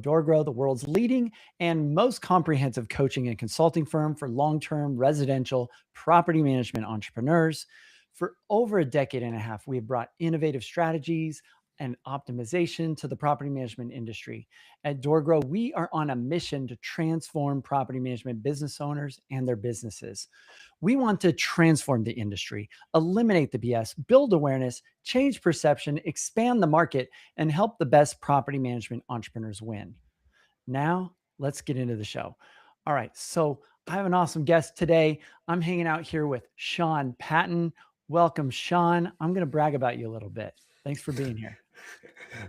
DoorGrow, the world's leading and most comprehensive coaching and consulting firm for long-term residential property management entrepreneurs. For over a decade and a half, we have brought innovative strategies and optimization to the property management industry. At DoorGrow, we are on a mission to transform property management business owners and their businesses. We want to transform the industry, eliminate the BS, build awareness, change perception, expand the market, and help the best property management entrepreneurs win. Now, let's get into the show. All right. So, I have an awesome guest today. I'm hanging out here with Sean Patton. Welcome, Sean. I'm going to brag about you a little bit. Thanks for being here.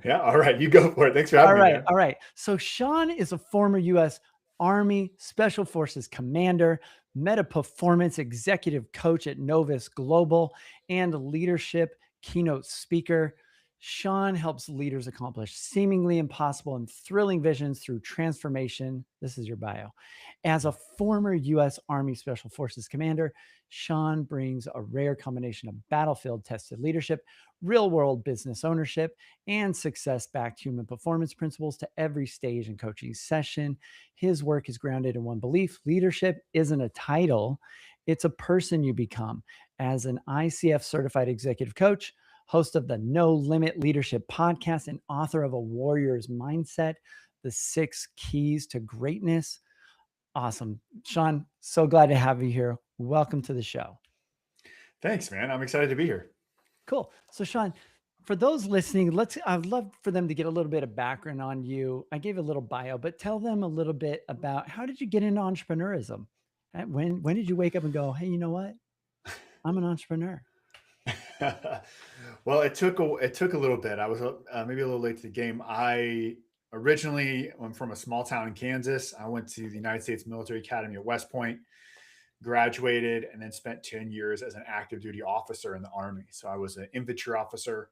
Yeah. All right. You go for it. Thanks for having me, man. All right. So Sean is a former U.S. Army Special Forces commander, meta performance executive coach at Novus Global, and leadership keynote speaker. Sean helps leaders accomplish seemingly impossible and thrilling visions through transformation. This is your bio. As a former U.S. Army Special Forces commander, Sean brings a rare combination of battlefield-tested leadership, real-world business ownership, and success-backed human performance principles to every stage and coaching session. His work is grounded in one belief: leadership isn't a title, it's a person you become. As an ICF certified executive coach, host of the No Limit Leadership podcast, and author of A Warrior's Mindset, The 6 Keys to Greatness. Awesome. Sean, so glad to have you here. Welcome to the show. Thanks, man. I'm excited to be here. Cool. So Sean, for those listening, I'd love for them to get a little bit of background on you. I gave a little bio, but tell them a little bit about how did you get into entrepreneurism? When did you wake up and go, hey, you know what? I'm an entrepreneur. Well, it took a little bit. I was maybe a little late to the game. I originally am from a small town in Kansas. I went to the United States Military Academy at West Point, graduated, and then spent 10 years as an active duty officer in the Army. So I was an infantry officer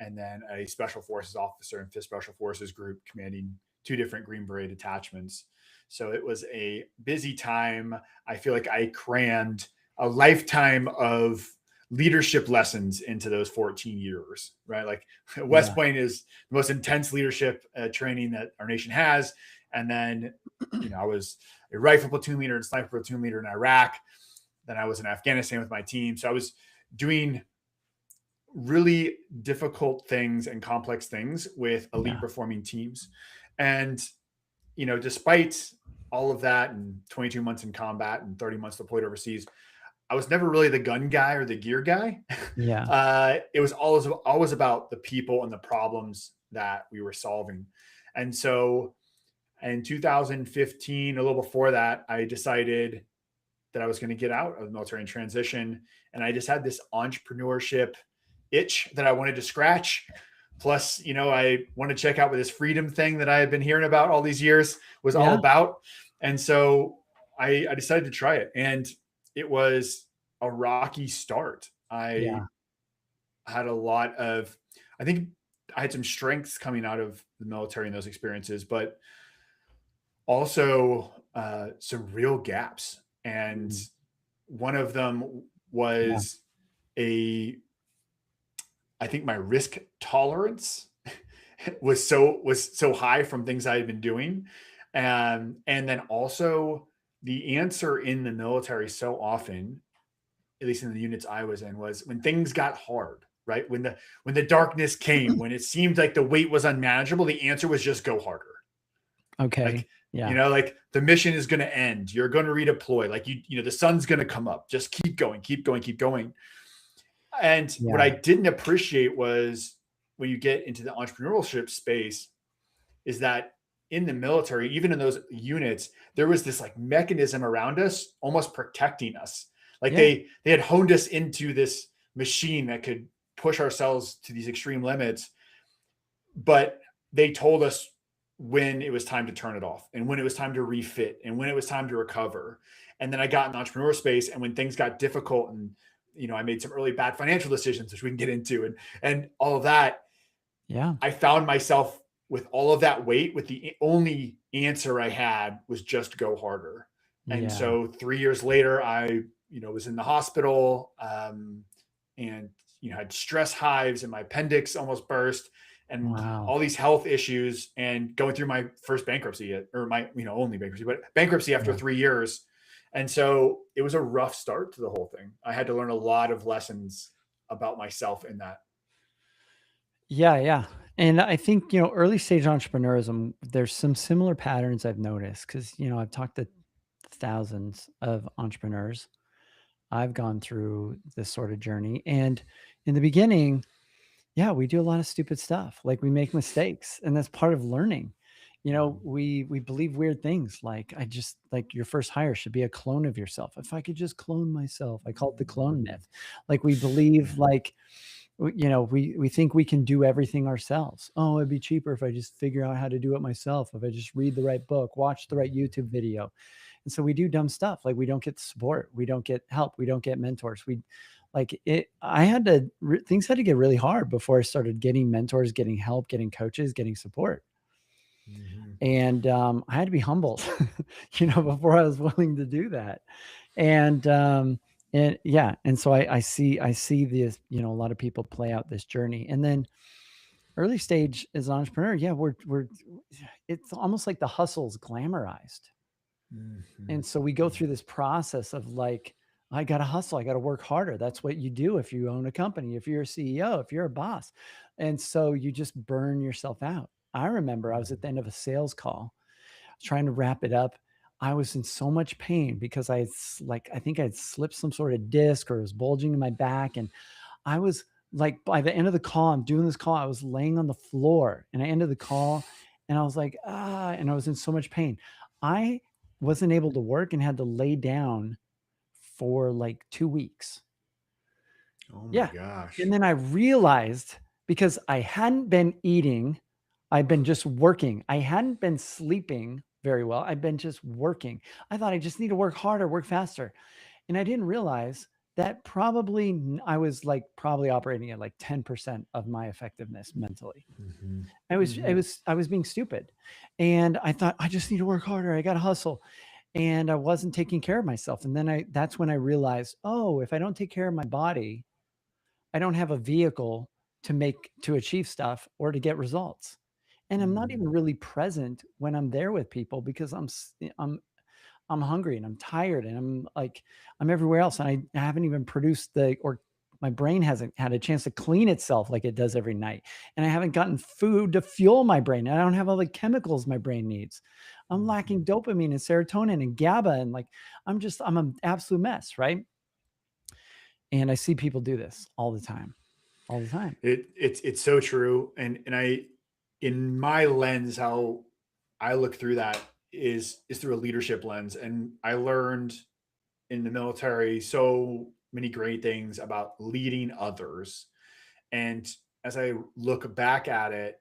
and then a special forces officer in 5th Special Forces Group, commanding 2 different Green Beret detachments. So it was a busy time. I feel like I crammed a lifetime of leadership lessons into those 14 years, right? Like West Point is the most intense leadership training that our nation has. And then, I was a rifle platoon leader and sniper platoon leader in Iraq. Then I was in Afghanistan with my team. So I was doing really difficult things and complex things with elite performing teams. And, despite all of that and 22 months in combat and 30 months deployed overseas, I was never really the gun guy or the gear guy. It was always about the people and the problems that we were solving. And so in 2015, a little before that, I decided that I was going to get out of the military and transition. And I just had this entrepreneurship itch that I wanted to scratch. Plus, I wanted to check out what this freedom thing that I had been hearing about all these years was all about. And so I decided to try it. And it was a rocky start. I had I think I had some strengths coming out of the military in those experiences, but also some real gaps. And one of them was I think my risk tolerance was so high from things I had been doing. And then also the answer in the military so often, at least in the units I was in, was when things got hard, right? When the darkness came, when it seemed like the weight was unmanageable, the answer was just go harder. Okay. Like the mission is going to end. You're going to redeploy. Like the sun's going to come up. Just keep going, keep going, keep going. And what I didn't appreciate was when you get into the entrepreneurship space is that in the military, even in those units, there was this like mechanism around us almost protecting us. Like they had honed us into this machine that could push ourselves to these extreme limits, but they told us when it was time to turn it off and when it was time to refit and when it was time to recover. And then I got in the entrepreneur space, and when things got difficult and, I made some early bad financial decisions, which we can get into, and all of that. I found myself with all of that weight, with the only answer I had was just go harder. And so 3 years later, I, was in the hospital and, had stress hives and my appendix almost burst. and Wow. all these health issues, and going through my first bankruptcy, or my, only bankruptcy, but bankruptcy after Yeah. 3 years. And so it was a rough start to the whole thing. I had to learn a lot of lessons about myself in that. Yeah, yeah. And I think, early stage entrepreneurism, there's some similar patterns I've noticed because, I've talked to thousands of entrepreneurs. I've gone through this sort of journey. And in the beginning, yeah, we do a lot of stupid stuff. Like we make mistakes, and that's part of learning. We believe weird things like like your first hire should be a clone of yourself. If I could just clone myself, I call it the clone myth. Like we believe like we think we can do everything ourselves. Oh, it'd be cheaper if I just figure out how to do it myself. If I just read the right book, watch the right YouTube video. And so we do dumb stuff. Like we don't get support. We don't get help. We don't get mentors. Things had to get really hard before I started getting mentors, getting help, getting coaches, getting support. Mhm. And I had to be humbled, before I was willing to do that. And yeah, and so I see this, a lot of people play out this journey. And then early stage as an entrepreneur, yeah, it's almost like the hustle's glamorized. Mhm. And so we go through this process of like, I got to hustle. I got to work harder. That's what you do if you own a company, if you're a CEO, if you're a boss. And so you just burn yourself out. I remember I was at the end of a sales call, trying to wrap it up. I was in so much pain because I think I'd slipped some sort of disc or it was bulging in my back. And I was like, by the end of the call, I'm doing this call, I was laying on the floor and I ended the call and I was like, and I was in so much pain. I wasn't able to work and had to lay down for like 2 weeks. Oh my Yeah. gosh. And then I realized because I hadn't been eating, I'd been just working. I hadn't been sleeping very well. I'd been just working. I thought I just need to work harder, work faster. And I didn't realize that I was like probably operating at like 10% of my effectiveness mentally. Mhm. I Mhm. was being stupid. And I thought I just need to work harder. I got to hustle. And I wasn't taking care of myself. And then that's when I realized, oh, if I don't take care of my body, I don't have a vehicle to achieve stuff or to get results. And I'm not Mhm. even really present when I'm there with people because I'm hungry and I'm tired and I'm everywhere else. And I haven't even or my brain hasn't had a chance to clean itself like it does every night. And I haven't gotten food to fuel my brain. And I don't have all the chemicals my brain needs. I'm lacking Mhm. dopamine and serotonin and GABA. And like, I'm an absolute mess. Right. And I see people do this all the time, all the time. It's so true. And in my lens, how I look through that is through a leadership lens. And I learned in the military so many great things about leading others. And as I look back at it,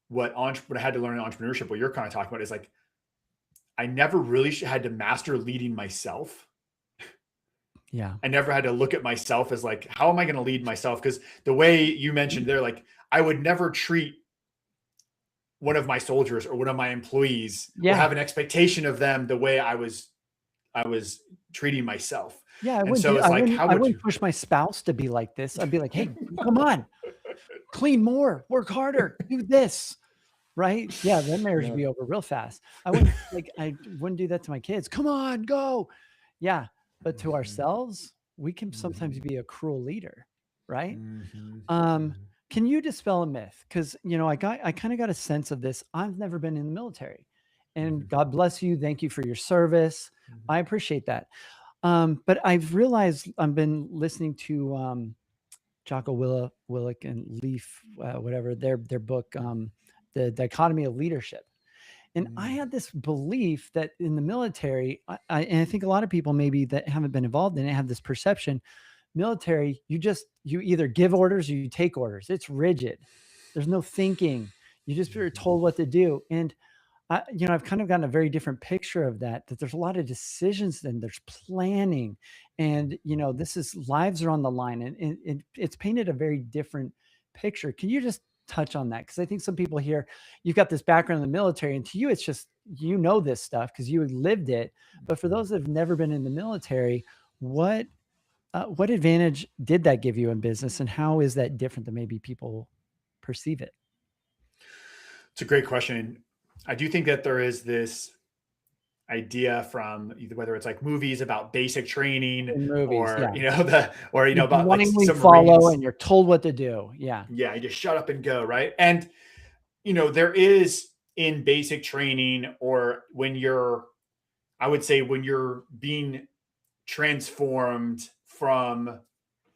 what I had to learn in entrepreneurship, what you're kind of talking about, is like I never really had to master leading myself. Yeah. I never had to look at myself as like, how am I going to lead myself? Because the way you mentioned there, like I would never treat one of my soldiers or one of my employees or Yeah. have an expectation of them the way I was treating myself. Yeah. And so it's like, how I would wouldn't you? push my spouse to be like this. I'd be like, hey, come on, clean more, work harder, do this. Right? Yeah, that marriage would Yeah. be over real fast. I wouldn't do that to my kids. Come on, go. Yeah, but to Mhm. ourselves, we can sometimes Mhm. be a cruel leader, right? Mhm. Um, Mhm. can you dispel a myth? Because I kind of got a sense of this. I've never been in the military, and Mhm. God bless you. Thank you for your service. Mhm. I appreciate that. But I've realized I've been listening to Jocko Willick and Leaf, whatever their book, The Dichotomy of Leadership. And I Mm. had this belief that in the military, and I think a lot of people maybe that haven't been involved in it have this perception. Military, you either give orders or you take orders. It's rigid. There's no thinking. You just are Mhm. told what to do. And I've kind of gotten a very different picture of that there's a lot of decisions and there's planning. And, this is lives are on the line and it's painted a very different picture. Can you just touch on that? Because I think some people here, you've got this background in the military and to you, it's just, this stuff because you lived it. But for Mhm. those that have never been in the military, what advantage did that give you in business and how is that different than maybe people perceive it? It's a great question. I do think that there is this idea from either whether it's like movies about basic training In movies, or yeah. You about like blindly follow submarines. and you're told what to do. Yeah. Yeah, you just shut up and go, right? And there is in basic training or when you're I would say when you're being transformed from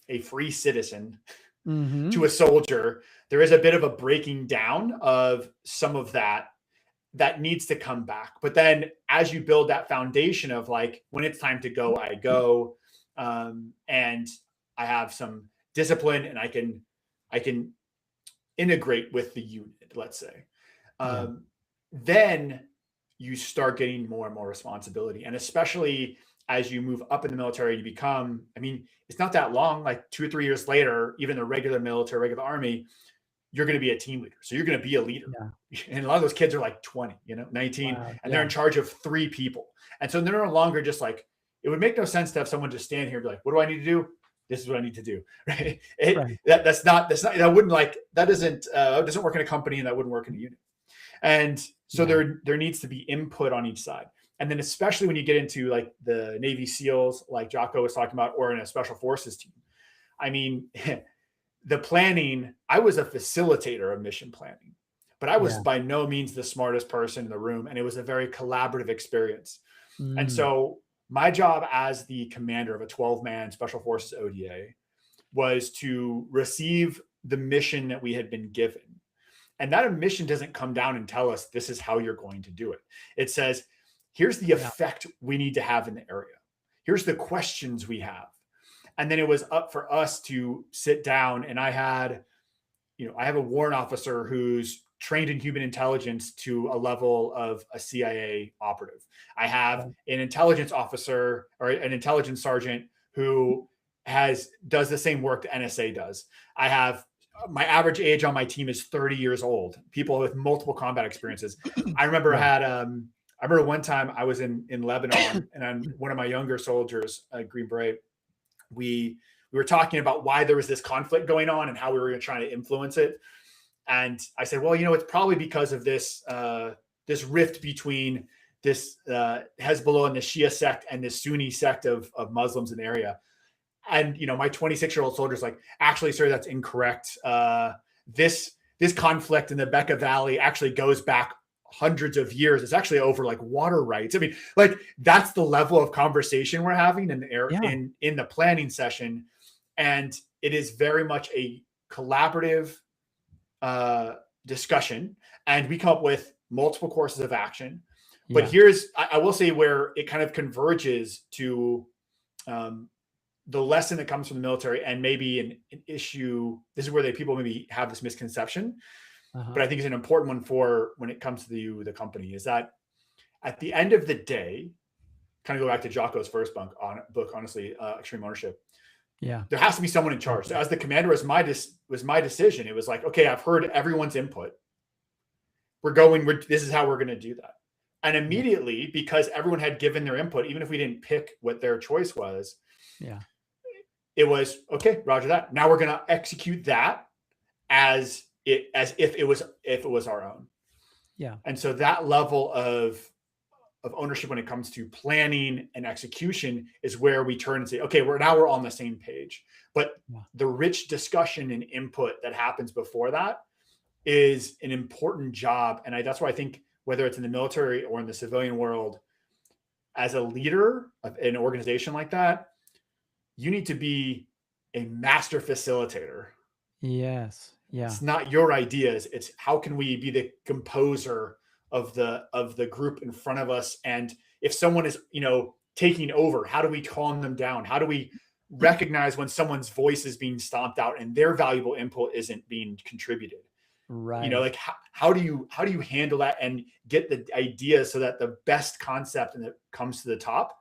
a free citizen to Hmm. a soldier, there is a bit of a breaking down of some of that needs to come back. But then as you build that foundation of like, when it's time to go, I go, and I have some discipline and I can integrate with the unit, let's say, Yeah. then you start getting more and more responsibility. And especially as you move up in the military, you become, I mean, it's not that long, like 2 or 3 years later, even the regular military, regular army, you're going to be a team leader. So you're going to be a leader. Yeah. And a lot of those kids are like 20, 19, Wow. and they're in Yeah. charge of 3 people. And so they're no longer just like, it would make no sense to have someone just stand here and be like, what do I need to do? This is what I need to do. Right. Right. That wouldn't like, that doesn't work in a company and that wouldn't work in a unit. And so Yeah. there needs to be input on each side. And then especially when you get into like the Navy SEALs, like Jocko was talking about, or in a special forces team. I mean, the planning, I was a facilitator of mission planning, but I was Yeah. by no means the smartest person in the room. And it was a very collaborative experience. And Mm. so my job as the commander of a 12-man special forces ODA was to receive the mission that we had been given. And that mission doesn't come down and tell us this is how you're going to do it. It says, here's the Yeah. effect we need to have in the area. Here's the questions we have. And then it was up for us to sit down. And I have a warrant officer who's trained in human intelligence to a level of a CIA operative. I have an intelligence officer or an intelligence sergeant who does the same work the NSA does. I have my average age on my team is 30 years old, people with multiple combat experiences. I remember I remember one time I was in Lebanon and one of my younger soldiers, Green Beret, we were talking about why there was this conflict going on and how we were trying to influence it. And I said, well, it's probably because of this rift between this Hezbollah and the Shia sect and this Sunni sect of Muslims in the area. And my 26-year-old soldier's like, actually, sir, that's incorrect. This conflict in the Bekaa Valley actually goes back hundreds of years. It's actually over like water rights. I mean, like that's the level of conversation we're having in the planning session. And it is very much a collaborative discussion. And we come up with multiple courses of action. But here's, I will say, where it kind of converges to the lesson that comes from the military and maybe an issue. This is where people maybe have this misconception. But I think it's an important one for when it comes to the company, is that at the end of the day, kind of go back to Jocko's first book, honestly, Extreme Ownership. Yeah. There has to be someone in charge. So as the commander, was my decision. It was like, okay, I've heard everyone's input. This is how we're going to do that. And immediately, because everyone had given their input, even if we didn't pick what their choice was, it was, okay, roger that. Now we're going to execute that as if it was our own. Yeah. And so that level of ownership when it comes to planning and execution is where we turn and say, okay, we're on the same page. But the rich discussion and input that happens before that is an important job. And that's why I think whether it's in the military or in the civilian world, as a leader of an organization like that, you need to be a master facilitator. Yes. Yeah. It's not your ideas. It's how can we be the composer of the group in front of us? And if someone is, taking over, how do we calm them down? How do we recognize when someone's voice is being stomped out and their valuable input isn't being contributed? Right. Like how do you handle that and get the idea so that the best concept and it comes to the top,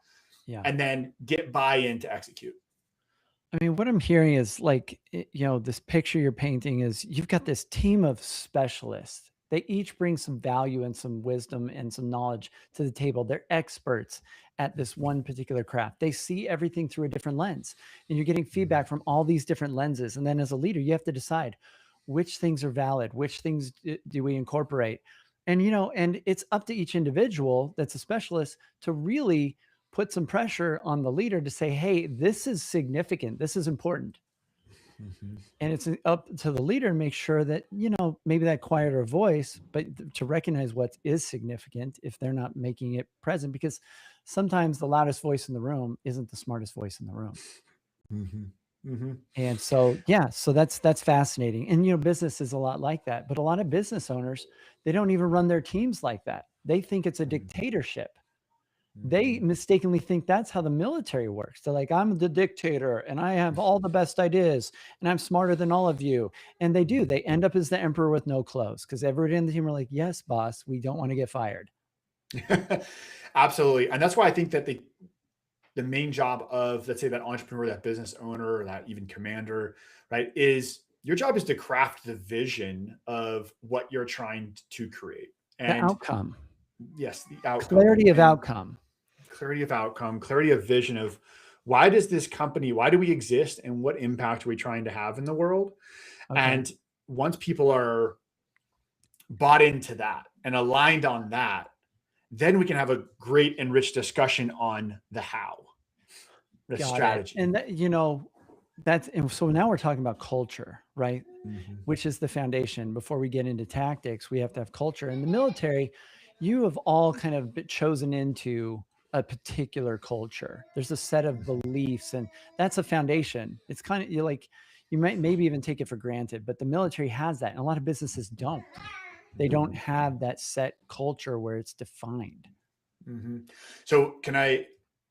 and then get buy-in to execute? I mean, what I'm hearing is like, this picture you're painting is you've got this team of specialists. They each bring some value and some wisdom and some knowledge to the table. They're experts at this one particular craft. They see everything through a different lens, and you're getting feedback from all these different lenses. And then as a leader, you have to decide, which things are valid, which things do we incorporate. And, and it's up to each individual that's a specialist to really put some pressure on the leader to say, hey, this is significant. This is important. Mm-hmm. And it's up to the leader to make sure that, maybe that quieter voice, but to recognize what is significant if they're not making it present, because sometimes the loudest voice in the room isn't the smartest voice in the room. Mm-hmm. Mm-hmm. And so, so that's fascinating. And, business is a lot like that, but a lot of business owners, they don't even run their teams like that. They think it's a dictatorship. They mistakenly think that's how the military works. They're like, I'm the dictator and I have all the best ideas and I'm smarter than all of you. And they do. They end up as the emperor with no clothes because everybody in the team are like, yes, boss, we don't want to get fired. Absolutely. And that's why I think that the main job of, let's say, that entrepreneur, that business owner, or that even commander, right, is your job is to craft the vision of what you're trying to create. And the outcome. Yes, the outcome. Clarity of outcome. Clarity of outcome, clarity of vision of why does this company, why do we exist, and what impact are we trying to have in the world? Okay. And once people are bought into that and aligned on that, then we can have a great and rich discussion on the how, the strategy. And and so now we're talking about culture, right? Mm-hmm. Which is the foundation. Before we get into tactics, we have to have culture. In the military, you have all kind of been chosen into a particular culture. There's a set of beliefs, and that's a foundation. It's kind of, you might maybe even take it for granted, but the military has that. And a lot of businesses don't. They don't have that set culture where it's defined. Mm-hmm. So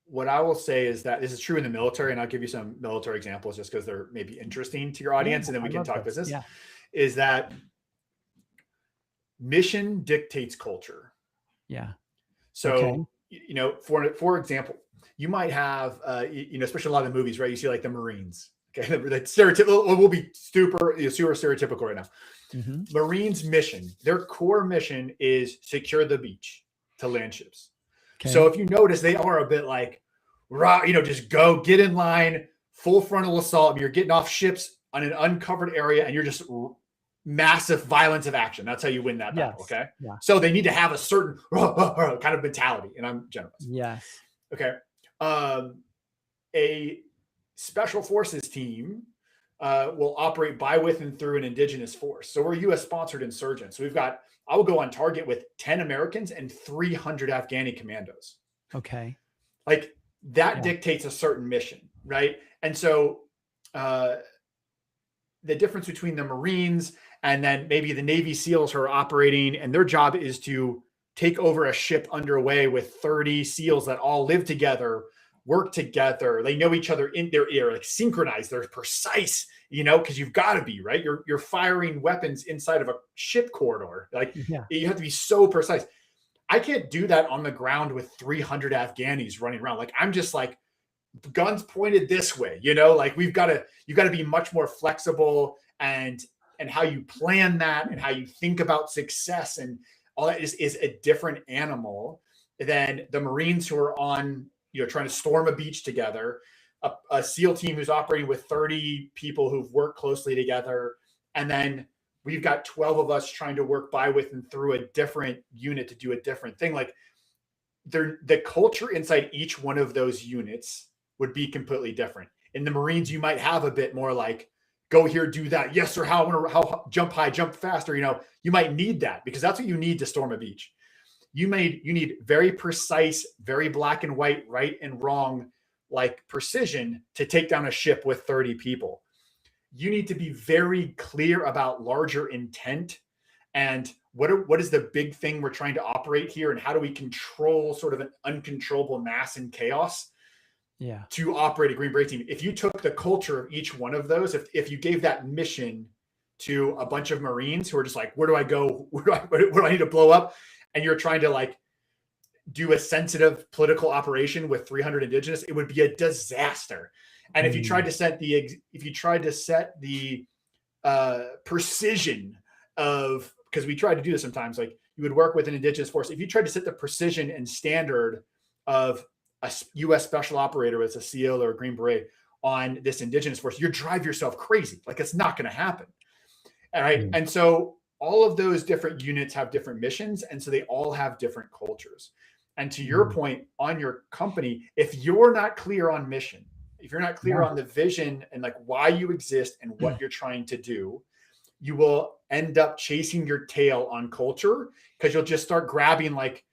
what I will say is that this is true in the military, and I'll give you some military examples just because they're maybe interesting to your audience, and then we can talk business, is that mission dictates culture. Yeah. So, for example, you might have, especially a lot of the movies, right? You see like the Marines, okay? The stereotypical, we'll be super stereotypical right now. Mm-hmm. Marines mission, their core mission is secure the beach to land ships. Okay. So if you notice, they are a bit like, just go get in line, full frontal assault. You're getting off ships on an uncovered area and you're just massive violence of action. That's how you win that battle. Okay. Yeah. So they need to have a certain kind of mentality. And I'm generous. Yes. Okay. A special forces team will operate by, with, and through an indigenous force. So we're U.S. sponsored insurgents. So I will go on target with 10 Americans and 300 Afghani commandos. Okay. Like that dictates a certain mission, right? And so the difference between the Marines and then maybe the Navy SEALs who are operating, and their job is to take over a ship underway with 30 SEALs that all live together, work together. They know each other in their ear, like synchronized. They're precise, because you've got to be, right. You're firing weapons inside of a ship corridor. Like you have to be so precise. I can't do that on the ground with 300 Afghanis running around. Like I'm just like guns pointed this way, like you've got to be much more flexible and how you plan that and how you think about success and all that is a different animal than the Marines who are on, trying to storm a beach together, a SEAL team who's operating with 30 people who've worked closely together. And then we've got 12 of us trying to work by, with, and through a different unit to do a different thing. Like the culture inside each one of those units would be completely different. In the Marines, you might have a bit more like, go here, do that. Yes, sir. How jump high, jump faster. You might need that because that's what you need to storm a beach. You need very precise, very black and white, right and wrong, like precision to take down a ship with 30 people. You need to be very clear about larger intent and what is the big thing we're trying to operate here and how do we control sort of an uncontrollable mass and chaos to operate a Green Beret team. If you took the culture of each one of those, if you gave that mission to a bunch of Marines who are just like, where do I go? What do I need to blow up? And you're trying to like do a sensitive political operation with 300 indigenous, it would be a disaster. And if you tried to set the precision of, because we tried to do this sometimes, like you would work with an indigenous force. If you tried to set the precision and standard of a U.S. special operator, whether it's a SEAL or a Green Beret, on this indigenous force, you drive yourself crazy. Like it's not going to happen. All right. Mm, And so all of those different units have different missions. And so they all have different cultures. And to your mm, point on your company, if you're not clear on mission, if you're not clear yeah. on the vision and like why you exist and what you're trying to do, you will end up chasing your tail on culture because you'll just start grabbing like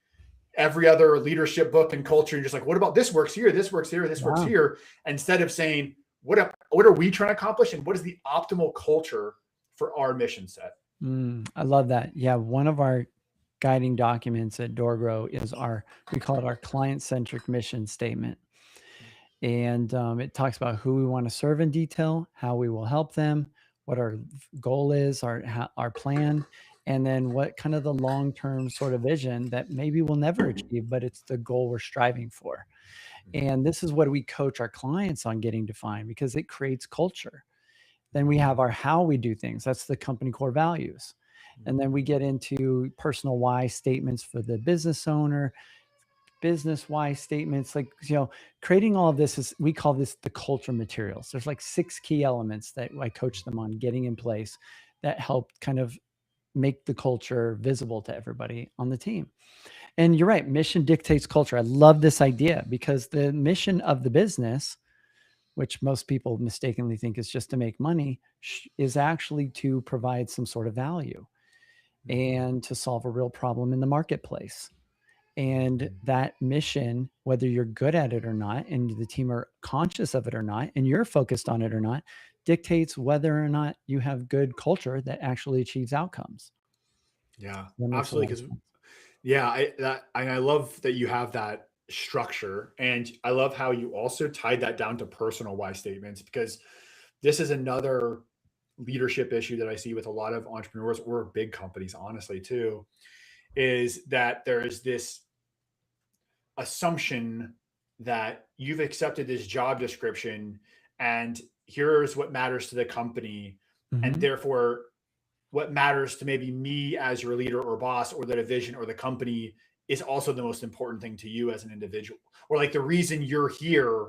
every other leadership book and culture. You're just like, what about this works here? This works here. This works Yeah. here. Instead of saying, what are we trying to accomplish? And what is the optimal culture for our mission set? I love that. Yeah. One of our guiding documents at DoorGrow is we call it our client-centric mission statement. And it talks about who we want to serve in detail, how we will help them, what our goal is, our plan, and then what kind of the long-term sort of vision that maybe we'll never achieve, but it's the goal we're striving for. And this is what we coach our clients on getting defined because it creates culture. Then we have our how we do things. That's the company core values. And then we get into personal why statements for the business owner, business why statements, like, creating all of this we call this the culture materials. There's like 6 key elements that I coach them on getting in place that help kind of make the culture visible to everybody on the team. And you're right, mission dictates culture. I love this idea because the mission of the business, which most people mistakenly think is just to make money, is actually to provide some sort of value and to solve a real problem in the marketplace. And that mission, whether you're good at it or not, and the team are conscious of it or not, and you're focused on it or not, dictates whether or not you have good culture that actually achieves outcomes. Yeah, That makes a lot absolutely. of Because sense. yeah, I love that you have that structure, and I love how you also tied that down to personal why statements because this is another leadership issue that I see with a lot of entrepreneurs or big companies, honestly, too, is that there is this assumption that you've accepted this job description and here's what matters to the company. And Mhm. therefore, what matters to maybe me as your leader or boss or the division or the company is also the most important thing to you as an individual. Or like the reason you're here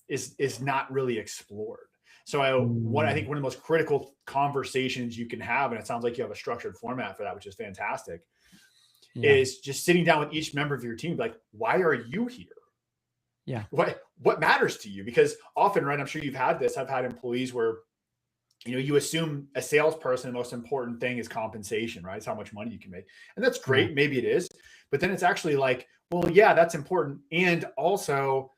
is not really explored. So I Mm, think one of the most critical conversations you can have, and it sounds like you have a structured format for that, which is fantastic, yeah. is just sitting down with each member of your team, like, why are you here? Yeah. What matters to you? Because often, right, I'm sure you've had this. I've had employees where you assume a salesperson, the most important thing is compensation, right? It's how much money you can make. And that's Yeah. great. Maybe it is. But then it's actually like, well, yeah, that's important. And also,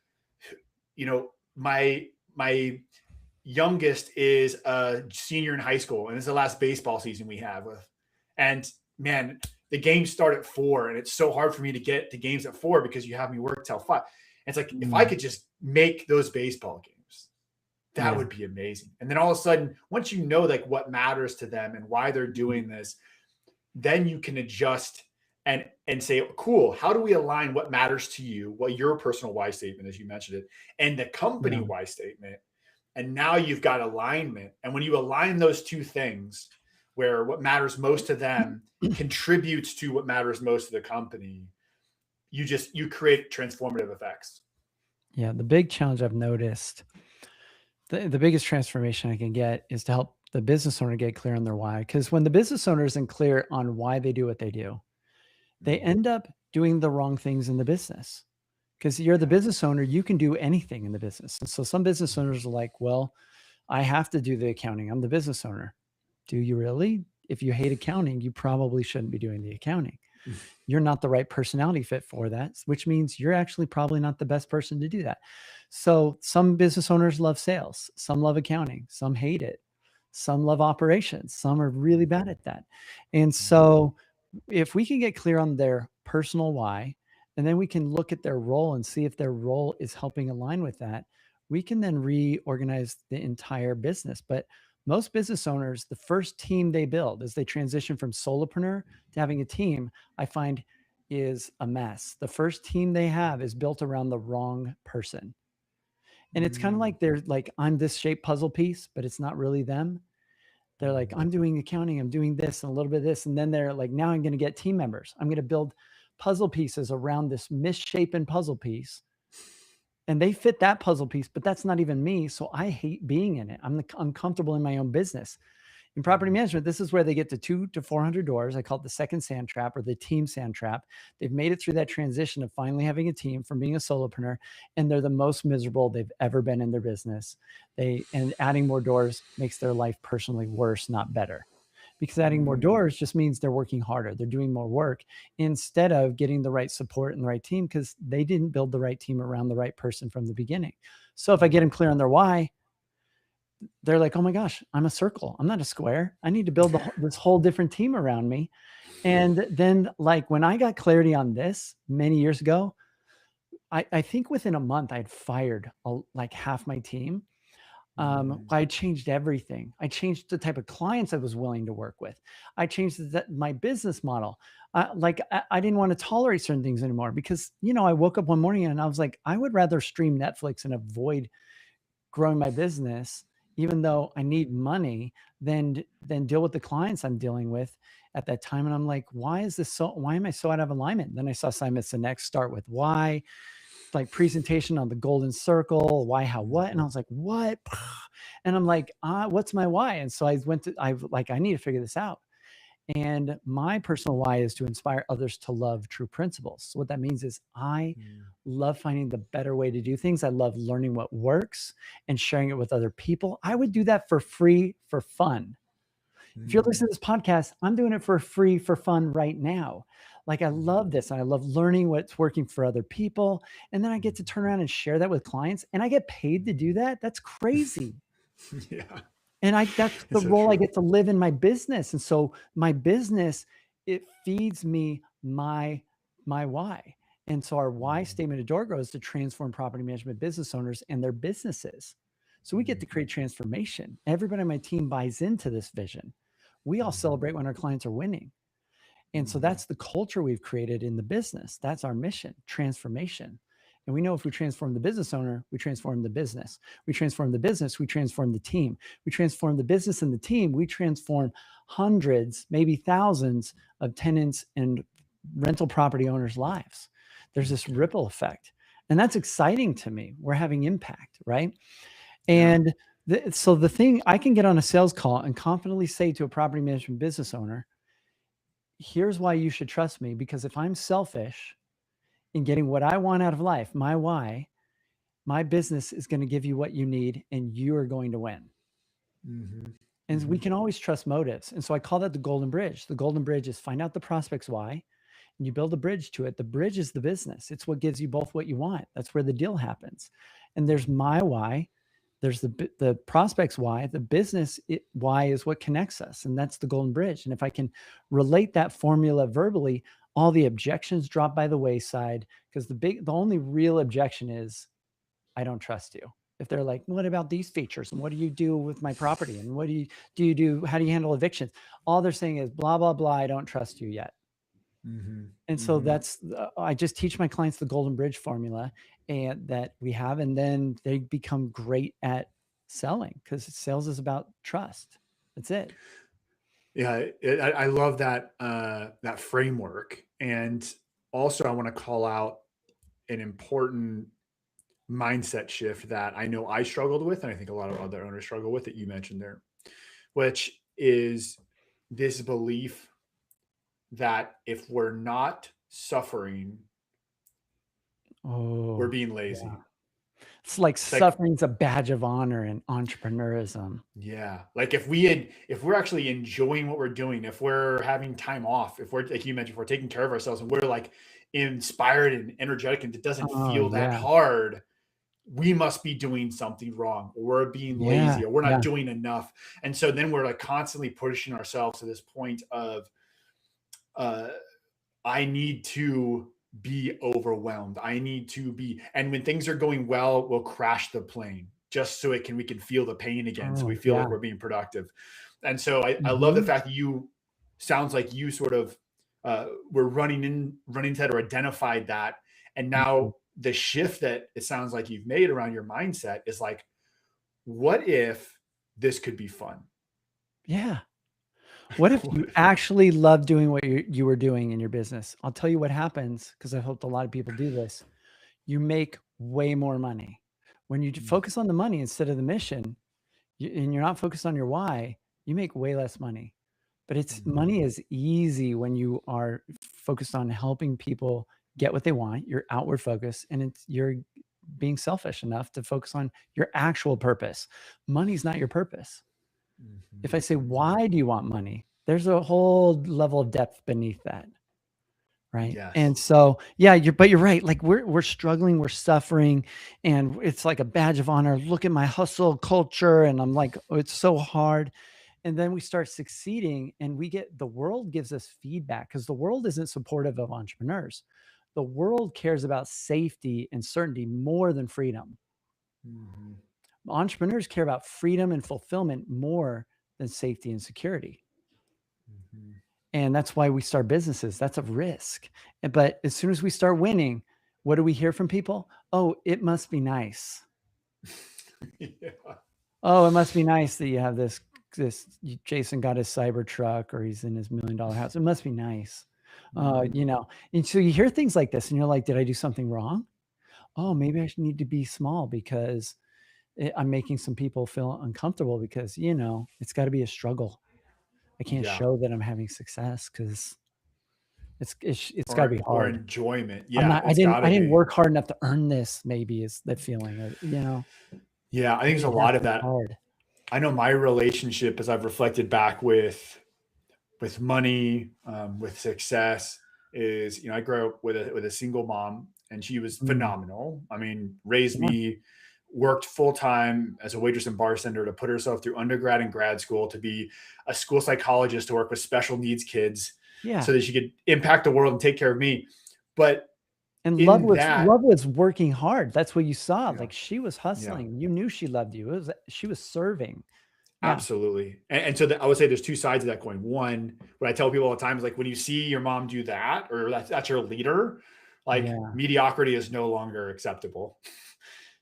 my youngest is a senior in high school, and it's the last baseball season we have. And man, the games start at 4, and it's so hard for me to get to games at 4 because you have me work till 5. And it's like if I Mm, could just make those baseball games, that yeah. would be amazing. And then all of a sudden, once you know like what matters to them and why they're Mhm. doing this, then you can adjust and say, cool, how do we align what matters to you, what your personal why statement, as you mentioned it, and the company Yeah. why statement. And now you've got alignment. And when you align those two things, where what matters most to them contributes to what matters most to the company, you create transformative effects. Yeah. The big challenge I've noticed, the biggest transformation I can get is to help the business owner get clear on their why. Because when the business owner isn't clear on why they do what they do, they Mhm. end up doing the wrong things in the business. Because you're the Yeah. business owner, you can do anything in the business. And so some business owners are like, well, I have to do the accounting. I'm the business owner. Do you really? If you hate accounting, you probably shouldn't be doing the accounting. You're not the right personality fit for that, which means you're actually probably not the best person to do that. So some business owners love sales, some love accounting, some hate it, some love operations, some are really bad at that. And so if we can get clear on their personal why, and then we can look at their role and see if their role is helping align with that, we can then reorganize the entire business. But most business owners, the first team they build as they transition from solopreneur to having a team, I find is a mess. The first team they have is built around the wrong person. And it's kind of Mm, like they're like, I'm this shaped puzzle piece, but it's not really them. They're like, mhm. I'm doing accounting, I'm doing this and a little bit of this. And then they're like, now I'm going to get team members. I'm going to build puzzle pieces around this misshapen puzzle piece. And they fit that puzzle piece, but that's not even me. So I hate being in it. I'm uncomfortable in my own business. In property management, this is where they get to 200 to 400 doors. I call it the second sand trap or the team sand trap. They've made it through that transition of finally having a team from being a solopreneur, and they're the most miserable they've ever been in their business. And adding more doors makes their life personally worse, not better. Because adding more doors just means they're working harder. They're doing more work instead of getting the right support and the right team, because they didn't build the right team around the right person from the beginning. So if I get them clear on their why, they're like, oh my gosh, I'm a circle. I'm not a square. I need to build this whole different team around me. And then, like, when I got clarity on this many years ago, I think within a month I'd fired like half my team. I changed everything. I changed the type of clients I was willing to work with. I changed my business model. I didn't want to tolerate certain things anymore because, I woke up one morning and I was like, I would rather stream Netflix and avoid growing my business, even though I need money, than deal with the clients I'm dealing with at that time. And I'm like, why am I so out of alignment? Then I saw Simon Sinek's Start With Why, like presentation on the golden circle, why, how, what. And I was like, what? And I'm like, what's my why? And so I need to figure this out. And my personal why is to inspire others to love true principles. So what that means is I love finding the better way to do things. I love learning what works and sharing it with other people. I would do that for free, for fun. If you're listening to this podcast, I'm doing it for free, for fun right now. Like, I love this. And I love learning what's working for other people. And then I get to turn around and share that with clients, and I get paid to do that. That's crazy. Yeah. And that's the role I get to live in my business. And so my business, it feeds me my why. And so our why statement at DoorGrow is to transform property management business owners and their businesses. So we get to create transformation. Everybody on my team buys into this vision. We all celebrate when our clients are winning. And so that's the culture we've created in the business. That's our mission, transformation. And we know if we transform the business owner, we transform the business. We transform the business, we transform the team. We transform the business and the team, we transform hundreds, maybe thousands of tenants and rental property owners' lives. There's this ripple effect. And that's exciting to me. We're having impact, right? And so the thing, I can get on a sales call and confidently say to a property management business owner, here's why you should trust me, because if I'm selfish in getting what I want out of life, my why, my business is going to give you what you need and you are going to win. And we can always trust motives. And so I call that the golden bridge. The golden bridge is find out the prospect's why, and you build a bridge to it. The bridge is the business. It's what gives you both what you want. That's where the deal happens. And there's my why. There's the prospect's why. The business why is what connects us. And that's the golden bridge. And if I can relate that formula verbally, all the objections drop by the wayside, because the only real objection is, I don't trust you. If they're like, what about these features? And what do you do with my property? And what do you do? How do you handle evictions? All they're saying is blah, blah, blah. I don't trust you yet. And so I just teach my clients the golden bridge formula and that we have, and then they become great at selling, because sales is about trust. That's it. Yeah, I love that that framework. And also, I want to call out an important mindset shift that I know I struggled with, and I think a lot of other owners struggle with, that you mentioned there, which is this belief that if we're not suffering, we're being lazy. Yeah. It's like suffering's a badge of honor in entrepreneurism. Yeah. Like if we're actually enjoying what we're doing, if we're having time off, if we're, like you mentioned, if we're taking care of ourselves and we're like inspired and energetic and it doesn't feel that hard, we must be doing something wrong, or we're being lazy, or we're not doing enough. And so then we're like constantly pushing ourselves to this point of, I need to be overwhelmed. I need to be, and when things are going well, we'll crash the plane just so we can feel the pain again. So we feel like we're being productive. And so I love the fact that sounds like you sort of were running into that, or identified that. And now the shift that it sounds like you've made around your mindset is like, what if this could be fun? Yeah. What if you actually love doing what you were doing in your business? I'll tell you what happens, because I hope a lot of people do this. You make way more money. When you focus on the money instead of the mission, and you're not focused on your why, You make way less money. But it's Mhm. money is easy when you are focused on helping people get what they want. You're outward focused and you're being selfish enough to focus on your actual purpose. Money's not your purpose. If I Mhm. say, Mhm. why do you want money? There's a whole level of depth beneath that. Right. Yes. And so, yeah, but you're right. Like we're struggling, we're suffering, and it's like a badge of honor. Look at my hustle culture. And I'm like, oh, it's so hard. And then we start succeeding and the world gives us feedback because the world isn't supportive of entrepreneurs. The world cares about safety and certainty more than freedom. Mhm. Entrepreneurs care about freedom and fulfillment more than safety and security. Mhm. And that's why we start businesses. That's a risk. But as soon as we start winning, what do we hear from people? Oh, it must be nice. Yeah. Oh, it must be nice that you have this Jason got his cyber truck or he's in his $1 million house. It must be nice. Mhm. And so you hear things like this and you're like, did I do something wrong? Oh, maybe I should need to be small because I'm making some people feel uncomfortable because, it's got to be a struggle. I can't Yeah. show that I'm having success because it's got to be Or hard. enjoyment. I'm Yeah, not it's I gotta didn't be. work hard enough to earn this, maybe is the feeling of, Yeah, I think there's maybe a that's lot of what's that. hard. I know my relationship as I've reflected back with money, with success is, I grew up with a single mom and she was Mm, phenomenal. I mean, raised yeah, me, worked full time as a waitress and bartender to put herself through undergrad and grad school to be a school psychologist to work with special needs kids yeah, so that she could impact the world and take care of me. But and in that, love was working hard. That's what you saw, yeah, like, she was yeah. hustling. You knew she loved you. She was serving. Yeah, Absolutely. And so I would say there's two sides of that coin. One, what I tell people all the time is like when you see your mom do that or that's your leader, like yeah, mediocrity is no longer acceptable.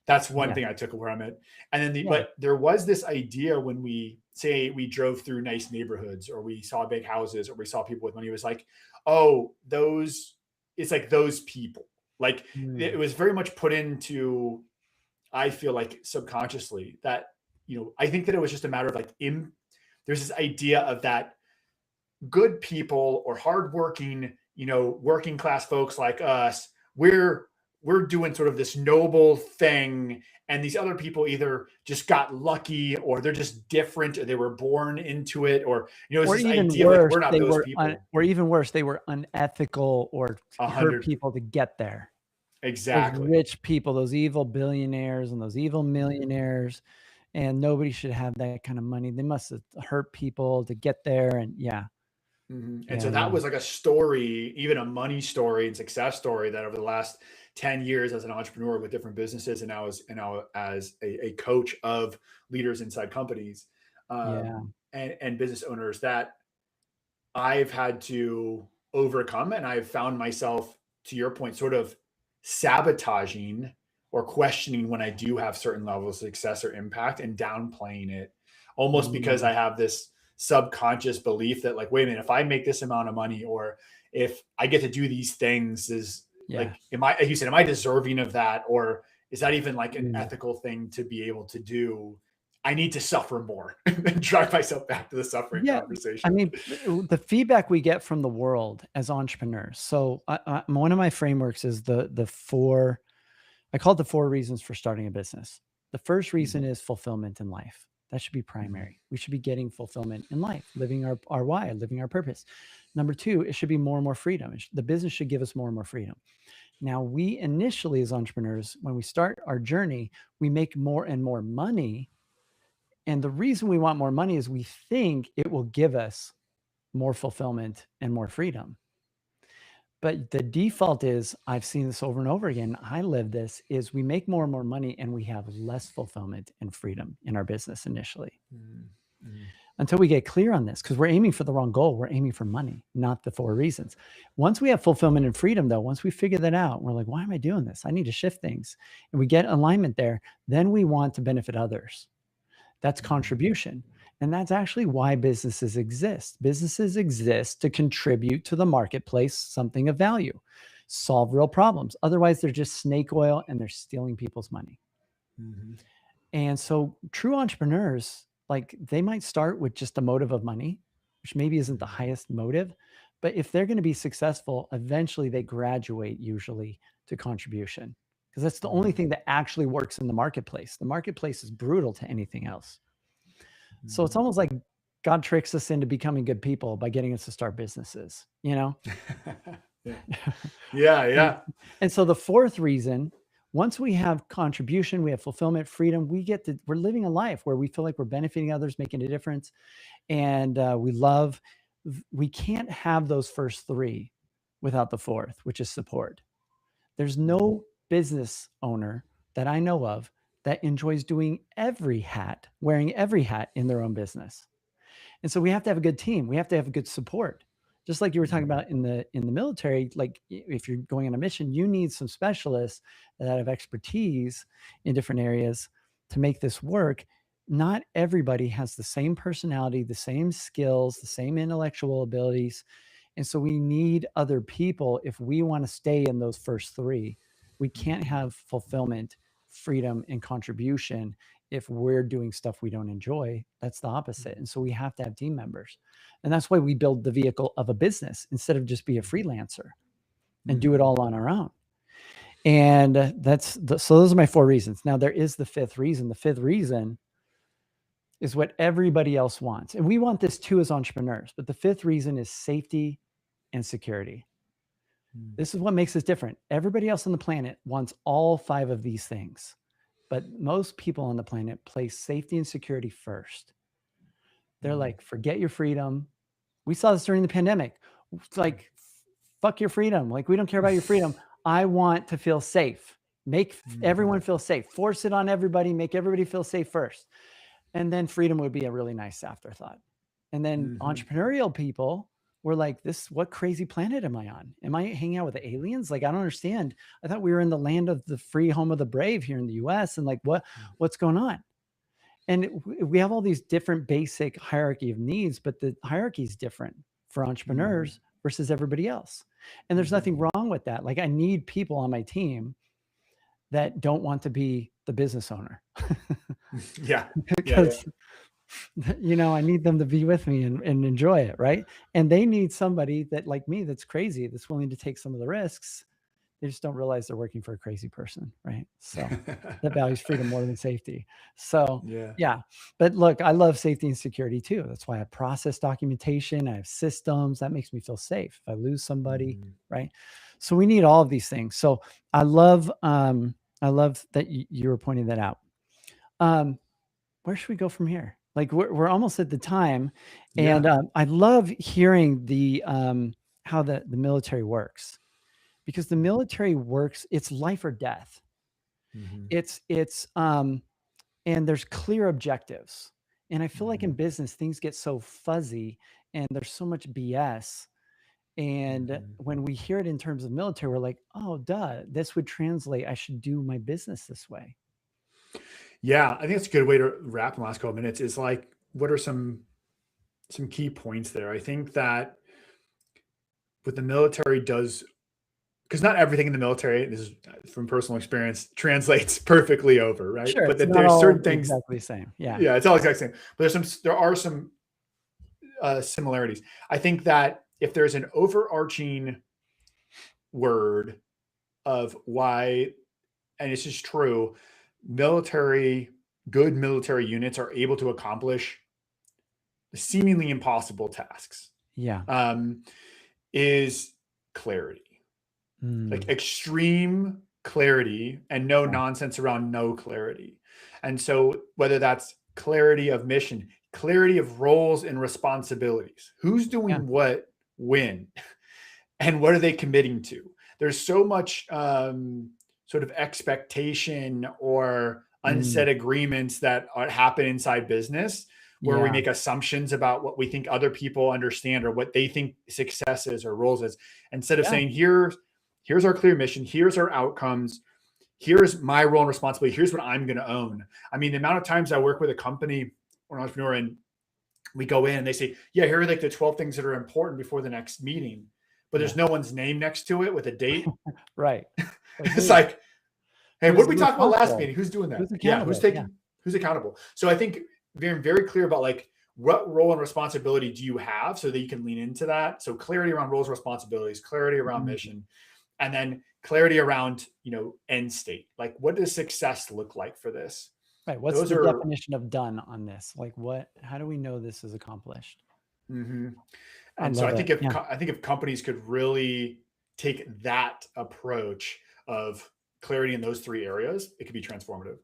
That's one yeah, thing I took from it. And then yeah. but there was this idea when we say we drove through nice neighborhoods or we saw big houses or we saw people with money, it was like, oh, it's like those people. Like it Mm. was very much put into, I feel like subconsciously that, I think that it was just a matter of like there's this idea of that good people or hardworking, working class folks like us, we're doing sort of this noble thing. And these other people either just got lucky or they're just different or they were born into it. Or, it's Or this even idea of like, worse, we're not those people. they were unethical or A hurt hundred. people to get there. Those Exactly. rich people, those evil billionaires and those evil millionaires, and nobody should have that kind of money. They must have hurt people to get there, and yeah, And yeah, so that yeah, was like a story, even a money story and success story that over the last 10 years as an entrepreneur with different businesses and now as a coach of leaders inside companies, yeah. and business owners that I've had to overcome. And I've found myself, to your point, sort of sabotaging or questioning when I do have certain levels of success or impact and downplaying it almost because Mm, I have this subconscious belief that, like, wait a minute, if I make this amount of money or if I get to do these things, is yeah, like, like you said, am I deserving of that? Or is that even like an mm, ethical thing to be able to do? I need to suffer more and drive myself back to the suffering yeah. I conversation. mean, the feedback we get from the world as entrepreneurs. So, one of my frameworks is the 4. I call it the 4 reasons for starting a business. The first reason Mhm. is fulfillment in life. That should be Mhm. primary. We should be getting fulfillment in life, living our why, living our purpose. Number 2, it should be more and more freedom. The business should give us more and more freedom. Now, we initially, as entrepreneurs, when we start our journey, we make more and more money. And the reason we want more money is we think it will give us more fulfillment and more freedom. But the default is, I've seen this over and over again, I live this, is we make more and more money and we have less fulfillment and freedom in our business initially Mhm. Mhm. until we get clear on this because we're aiming for the wrong goal. We're aiming for money, not the 4 reasons. Once we have fulfillment and freedom, though, once we figure that out, we're like, why am I doing this? I need to shift things. And we get alignment there. Then we want to benefit others. That's Mhm. contribution. And that's actually why businesses exist. Businesses exist to contribute to the marketplace something of value, solve real problems. Otherwise, they're just snake oil and they're stealing people's money. Mhm. And so, true entrepreneurs, like they might start with just a motive of money, which maybe isn't the highest motive, but if they're going to be successful, eventually they graduate usually to contribution, because that's the only thing that actually works in the marketplace. The marketplace is brutal to anything else. So it's almost like God tricks us into becoming good people by getting us to start businesses, you know? Yeah. And so the fourth reason, once we have contribution, we have fulfillment, freedom, we're living a life where we feel like we're benefiting others, making a difference. And we can't have those first three without the fourth, which is support. There's no business owner that I know of that enjoys wearing every hat in their own business. And so we have to have a good team. We have to have a good support. Just like you were talking about in the military, like if you're going on a mission, you need some specialists that have expertise in different areas to make this work. Not everybody has the same personality, the same skills, the same intellectual abilities. And so we need other people if we want to stay in those first three. We can't have fulfillment, freedom, and contribution if we're doing stuff we don't enjoy. That's the opposite. And so we have to have team members. And that's why we build the vehicle of a business instead of just be a freelancer and do it all on our own. And so those are my four reasons. Now there is the fifth reason. The fifth reason is what everybody else wants. And we want this too as entrepreneurs, but the fifth reason is safety and security. This is what makes us different. Everybody else on the planet wants all five of these things, but most people on the planet place safety and security first. They're like, forget your freedom. We saw this during the pandemic. It's like, fuck your freedom. Like, we don't care about your freedom. I want to feel safe. Make everyone feel safe. Force it on everybody. Make everybody feel safe first. And then freedom would be a really nice afterthought. And then entrepreneurial people were like, what crazy planet am I on? Am I hanging out with the aliens? Like, I don't understand. I thought we were in the land of the free, home of the brave here in the US. And like, what's going on? And we have all these different basic hierarchy of needs, but the hierarchy is different for entrepreneurs versus everybody else. And there's nothing wrong with that. Like, I need people on my team that don't want to be the business owner. Because, I need them to be with me and enjoy it. Right. And they need somebody that, like me, that's crazy, that's willing to take some of the risks. They just don't realize they're working for a crazy person. Right. So that values freedom more than safety. So yeah. But look, I love safety and security too. That's why I have process documentation. I have systems that makes me feel safe if I lose somebody. Right. So we need all of these things. So I love that you were pointing that out. Where should we go from here? Like, we're almost at the time, and I love hearing the how the military works, because the military works. It's life or death. It's and there's clear objectives. And I feel like in business things get so fuzzy, and there's so much BS. And when we hear it in terms of military, we're like, oh, duh, this would translate. I should do my business this way. Yeah, I think it's a good way to wrap in the last couple of minutes. Is like, what are some key points there? I think that what the military does, because not everything in the military, this is from personal experience, translates perfectly over, right? Sure, but that there's certain things exactly the same. Yeah, it's all exactly the same. But there are some similarities. I think that if there's an overarching word of why, and it's just true, good military units are able to accomplish seemingly impossible tasks. Is clarity. Like extreme clarity and no nonsense around no clarity. And so whether that's clarity of mission, clarity of roles and responsibilities, who's doing what, when, and what are they committing to? There's so much sort of expectation or unsaid agreements that happen inside business, where we make assumptions about what we think other people understand or what they think success is or roles is, instead of saying, here's our clear mission, here's our outcomes, here's my role and responsibility, here's what I'm going to own. I mean, the amount of times I work with a company or an entrepreneur and we go in and they say, here are like the 12 things that are important before the next meeting, but there's no one's name next to it with a date. Right. It's like, hey, what did we talk about last meeting? Who's doing that? Who's accountable? Who's accountable? So I think being very clear about like what role and responsibility do you have so that you can lean into that. So clarity around roles, responsibilities, clarity around Mhm. mission, and then clarity around, end state. Like what does success look like for this? Right. What's Those the are definition of done on this? Like how do we know this is accomplished? mhm. I And so love I it. think if Yeah. I think if companies could really take that approach of clarity in those three areas, it could be transformative.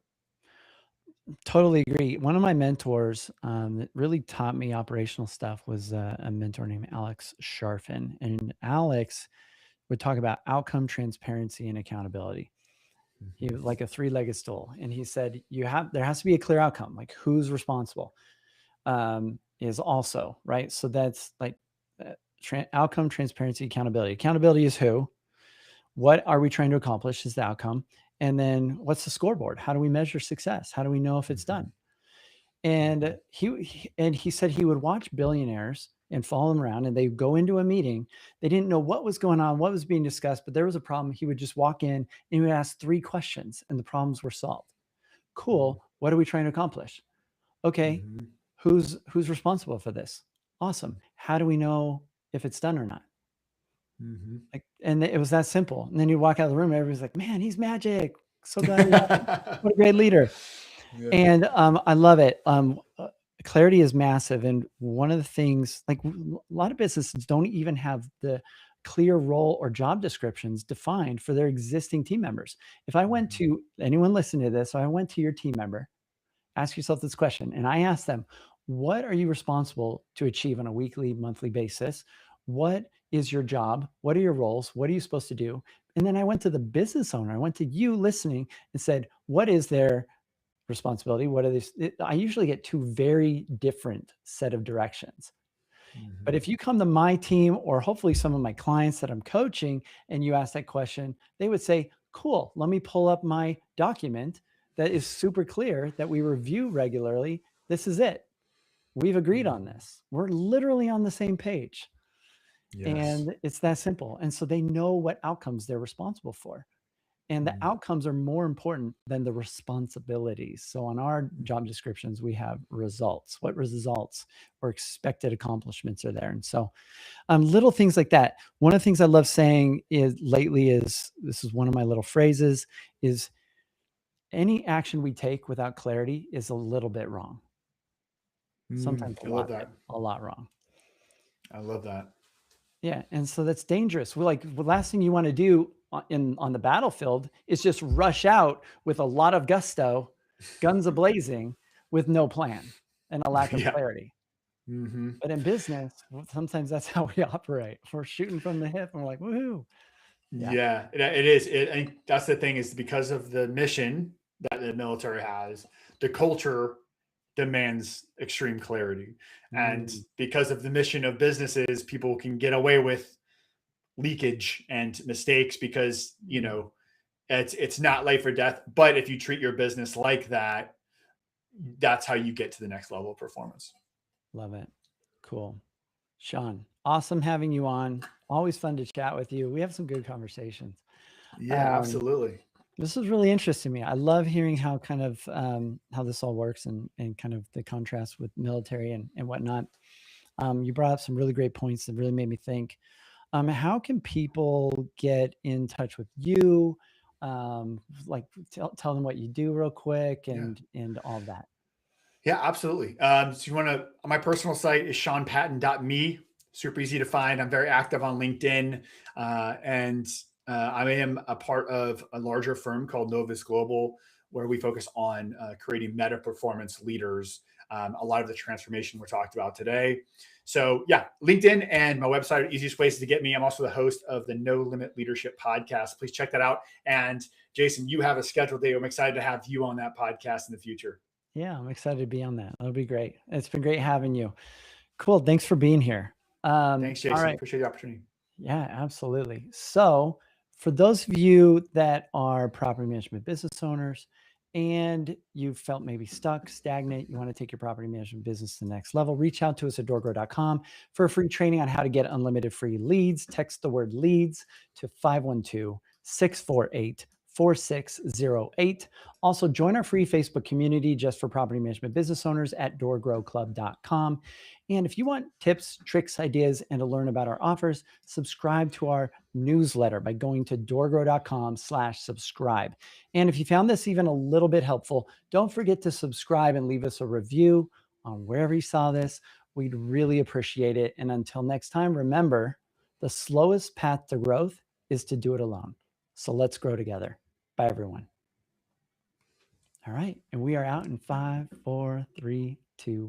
Totally agree. One of my mentors that really taught me operational stuff was a mentor named Alex Sharfin. And Alex would talk about outcome, transparency, and accountability. He was Mhm. like a three-legged stool. And he said, there has to be a clear outcome, like who's responsible is also, right? So that's like outcome, transparency, accountability. Accountability is who, what are we trying to accomplish is the outcome. And then what's the scoreboard? How do we measure success? How do we know if it's Mhm. done? And Mhm. he said he would watch billionaires and follow them around, and they go into a meeting. They didn't know what was going on, what was being discussed, but there was a problem. He would just walk in and he would ask three questions, and the problems were solved. Mhm. Cool. What are we trying to accomplish? Okay. Mhm. Who's responsible for this? Awesome. How do we know if it's done or not? Mhm. Like, and it was that simple. And then you walk out of the room, and everybody's like, "Man, he's magic. So glad we have him. What a great leader." Yeah. And I love it. Clarity is massive, and one of the things, like a lot of businesses, don't even have the clear role or job descriptions defined for their existing team members. If I went Mhm. to anyone listening to this, so I went to your team member, ask yourself this question, and I asked them, "What are you responsible to achieve on a weekly, monthly basis? What is your job? What are your roles? What are you supposed to do?" And then I went to the business owner. I went to you listening and said, "What is their responsibility? What are these?" I usually get two very different set of directions. But Mhm. if you come to my team or hopefully some of my clients that I'm coaching and you ask that question, they would say, "Cool, let me pull up my document that is super clear that we review regularly. This is it. We've agreed on Mhm. this. We're literally on the same page." Yes. And it's that simple. And so they know what outcomes they're responsible for. And the Mm. outcomes are more important than the responsibilities. So on our Mm. job descriptions, we have results. What results or expected accomplishments are there? And so little things like that. One of the things I love saying is lately is, this is one of my little phrases, is any action we take without clarity is a little bit wrong. Sometimes I love that. a lot wrong. I love that. Yeah, and so that's dangerous. We're like, the last thing you want to do on the battlefield is just rush out with a lot of gusto, guns a blazing, with no plan and a lack of Yeah. clarity. Mhm. But in business, sometimes that's how we operate. We're shooting from the hip, and we're like, "Woohoo!" Yeah. Yeah, it is. I think that's the thing is because of the mission that the military has, the culture demands extreme clarity. And Mm, because of the mission of businesses, people can get away with leakage and mistakes because, yeah. it's not life or death. But if you treat your business like that, that's how you get to the next level of performance. Love it. Cool. Sean, awesome having you on. Always fun to chat with you. We have some good conversations. Yeah, Um, absolutely. This is really interesting to me. I love hearing how kind of how this all works and kind of the contrast with military and whatnot. You brought up some really great points that really made me think. How can people get in touch with you? Like tell them what you do real quick Yeah. and all that. Yeah, absolutely. So you want to, my personal site is seanpatton.me. Super easy to find. I'm very active on LinkedIn. And I am a part of a larger firm called Novus Global, where we focus on creating meta performance leaders. A lot of the transformation we're talked about today. So yeah, LinkedIn and my website are easiest places to get me. I'm also the host of the No Limit Leadership podcast. Please check that out. And Jason, you have a scheduled date. I'm excited to have you on that podcast in the future. Yeah, I'm excited to be on that. That'll be great. It's been great having you. Cool. Thanks for being here. Thanks, All Jason. right. Appreciate the opportunity. Yeah, absolutely. So, for those of you that are property management business owners and you felt maybe stuck, stagnant, you want to take your property management business to the next level, reach out to us at doorgrow.com for a free training on how to get unlimited free leads. Text the word leads to 512 648 4608. Also, join our free Facebook community just for property management business owners at doorgrowclub.com. And if you want tips, tricks, ideas, and to learn about our offers, subscribe to our newsletter by going to doorgrow.com/subscribe. And if you found this even a little bit helpful, don't forget to subscribe and leave us a review on wherever you saw this. We'd really appreciate it. And until next time, remember, the slowest path to growth is to do it alone. So let's grow together. Bye, everyone. All right. And we are out in 5, 4, 3, 2,